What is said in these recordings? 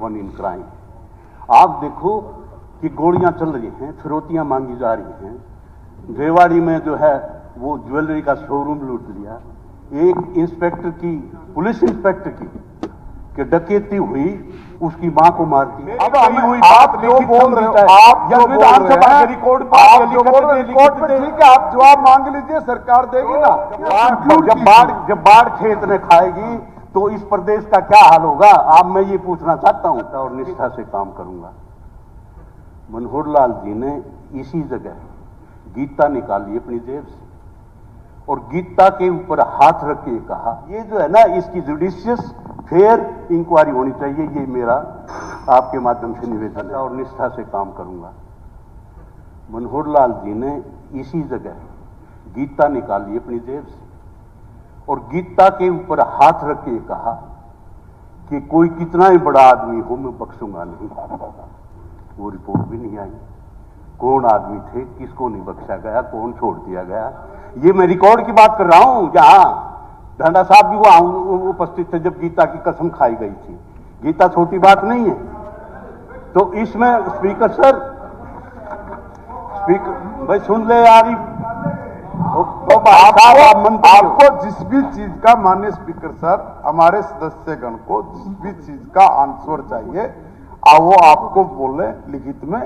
One in crime. आप देखो कि गोलियां चल रही हैं, फिरौतियां मांगी जा रही हैं। रेवाड़ी में जो है वो ज्वेलरी का शोरूम लूट लिया। एक इंस्पेक्टर की, पुलिस इंस्पेक्टर की कि डकैती हुई, उसकी मां को मार दिया। अब आप जो बोल रहे हो, आप जो बोल रहे हैं, रिकॉर्ड पे ठीक है, आप जवाब मांग लीजिए, सरकार देगी ना। जब बाढ़ खेत में खाएगी तो इस प्रदेश का क्या हाल होगा? आप, मैं ये पूछना चाहता हूं और निष्ठा से काम करूंगा। मनोहर लाल जी ने इसी जगह गीता निकाली अपनी जेब से और गीता के ऊपर हाथ रख के कहा, ये जो है ना, इसकी जुडिशियस फेयर इंक्वायरी होनी चाहिए। ये मेरा आपके माध्यम से निवेदन है और निष्ठा से काम करूंगा। मनोहर लाल जी ने इसी जगह गीता निकाली अपनी जेब से और गीता के ऊपर हाथ रख के कहा कि कोई कितना ही बड़ा आदमी हो, मैं बख्शूंगा नहीं। वो रिपोर्ट भी नहीं आई, कौन आदमी थे, किसको नहीं बख्शा गया, कौन छोड़ दिया गया। ये मैं रिकॉर्ड की बात कर रहा हूं, जहां ढांडा साहब भी वहां उपस्थित थे जब गीता की कसम खाई गई थी। गीता छोटी बात नहीं है। तो इसमें स्पीकर सर, स्पीकर भाई सुन ले यार, आपको जिस भी चीज का, माननीय स्पीकर सर, हमारे सदस्यगण को जिस भी चीज का आंसर चाहिए वो आपको बोले लिखित में,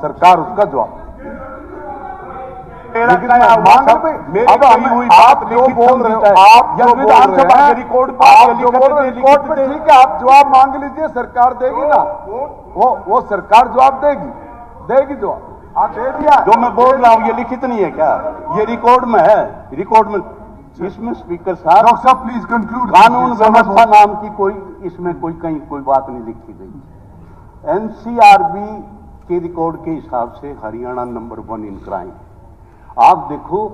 सरकार उसका जवाब। अब आप जो बोल रहे हो, आप जो बोल रहे हैं, रिकॉर्ड पे ठीक है, आप जवाब मांग लीजिए, सरकार देगी ना। वो सरकार जवाब देगी जवाब। दे दिया। जो मैं बोल रहा हूं ये लिखित नहीं है क्या? ये रिकॉर्ड में है, रिकॉर्ड में। इसमें स्पीकर साहब, डॉक्टर साहब प्लीज कंक्लूड। कानून व्यवस्था नाम की कोई, इसमें कोई कहीं कोई बात नहीं लिखी गई। एनसीआरबी के रिकॉर्ड के हिसाब से हरियाणा नंबर 1 इन क्राइम। आप देखो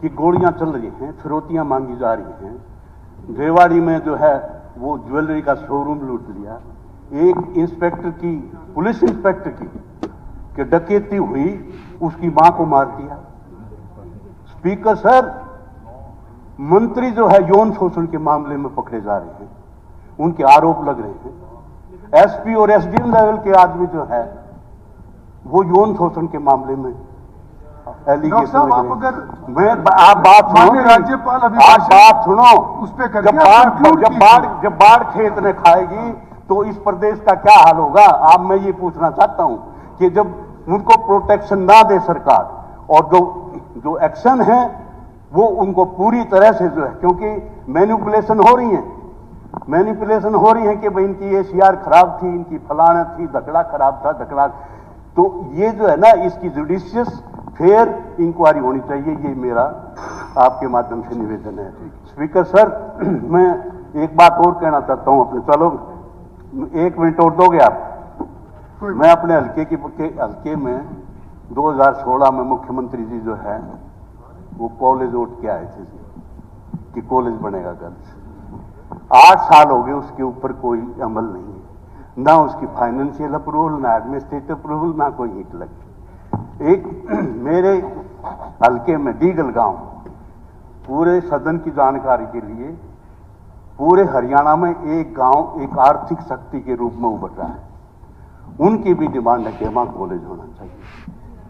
कि गोलियां चल रही हैं, फिरौतियां मांगी जा रही हैं। रेवाड़ी में जो है वो ज्वेलरी का शोरूम लूट लिया। एक इंस्पेक्टर की, पुलिस इंस्पेक्टर की कि डकैती हुई, उसकी मां को मार दिया। स्पीकर सर, मंत्री जो है यौन शोषण के मामले में पकड़े जा रहे हैं, उनके आरोप लग रहे हैं। एसपी और एसडीएम लेवल के आदमी जो है वो यौन शोषण के मामले में एलिगेशन लग रहे हैं। मैं, आप बात सुनो, राज्यपाल आप बात सुनो, उस पे जब बाढ़ खेत में खाएगी तो इस प्रदेश का क्या हाल होगा? आप, मैं ये पूछना चाहता हूं कि जब उनको प्रोटेक्शन ना दे सरकार, और जो एक्शन है वो उनको पूरी तरह से जो है, क्योंकि मैनिपुलेशन हो रही है कि भाई इनकी एसीआर खराब थी, इनकी फलाना थी, धकड़ा खराब था, धकड़ा। तो ये जो है ना, इसकी जुडिशियस फेयर इंक्वायरी होनी चाहिए। ये मेरा आपके माध्यम से निवेदन है। स्पीकर सर, मैं एक बात और कहना चाहता हूं अपने, चलो 1 मिनट और दोगे आप? मैं अपने हल्के में 2016 में मुख्यमंत्री जी जो है वो कॉलेज उठ के आए थे कि कॉलेज बनेगा गर्ल्स। 8 साल हो गए, उसके ऊपर कोई अमल नहीं है, ना उसकी फाइनेंशियल अप्रूवल, ना एडमिनिस्ट्रेटिव अप्रूवल, ना कोई ईंट लगी। एक मेरे हल्के में डीगल गांव, पूरे सदन की जानकारी के लिए, पूरे हरियाणा में एक गांव एक आर्थिक शक्ति के रूप में उभर रहा है। उनकी भी डिमांड है कि वहां कॉलेज होना चाहिए।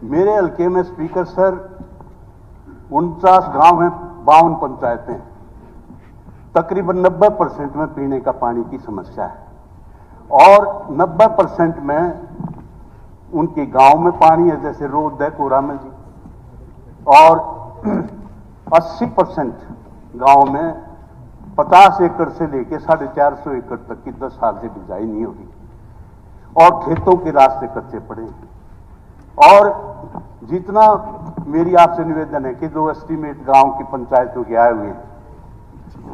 मेरे हल्के में स्पीकर सर 49 गांव हैं, 52 पंचायतें हैं। तकरीबन 90% में पीने का पानी की समस्या है और 90% में उनके गांव में पानी है, जैसे रोड है कोरामल जी, और 80% गांव में 50 एकड़ से लेकर 450 एकड़ तक की 10 साल से बिजाई नहीं होगी और खेतों के रास्ते कच्चे पड़े हैं। और जितना मेरी आपसे निवेदन है कि जो एस्टीमेट गांव की पंचायतों के आए हुए हैं,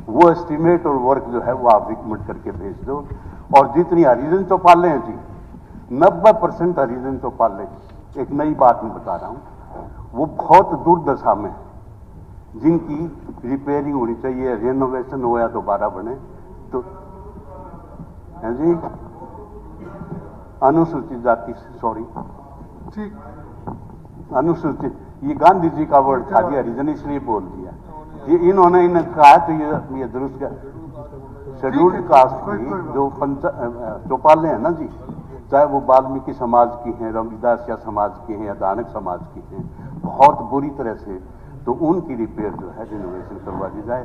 वो एस्टीमेट और वर्क जो है वो आप रिकमेंड करके भेज दो। और जितनी हरिजन चौपालें हैं जी, 90% हरिजन चौपालें, एक नई बात मैं बता रहा हूं, वो बहुत दुर्दशा में है, जिनकी रिपेयरिंग होनी चाहिए, रेनोवेशन हो या दोबारा बने। तो है जी, अनुसूचित जाति, सॉरी, ठीक, अनुसूचित, ये गांधी जी का वर्ड था जी, हरिजन इसलिए बोल दिया। ये इन्होंने कहा तो ये दुरुस्त शेड्यूल्ड कास्ट की जो चौपालें हैं ना जी, चाहे वो वाल्मीकि समाज की हैं, रविदासिया समाज की हैं या दानक समाज की हैं, बहुत बुरी तरह से, तो उनकी रिपेयर जो है रिनोवेशन करवा दी जाए।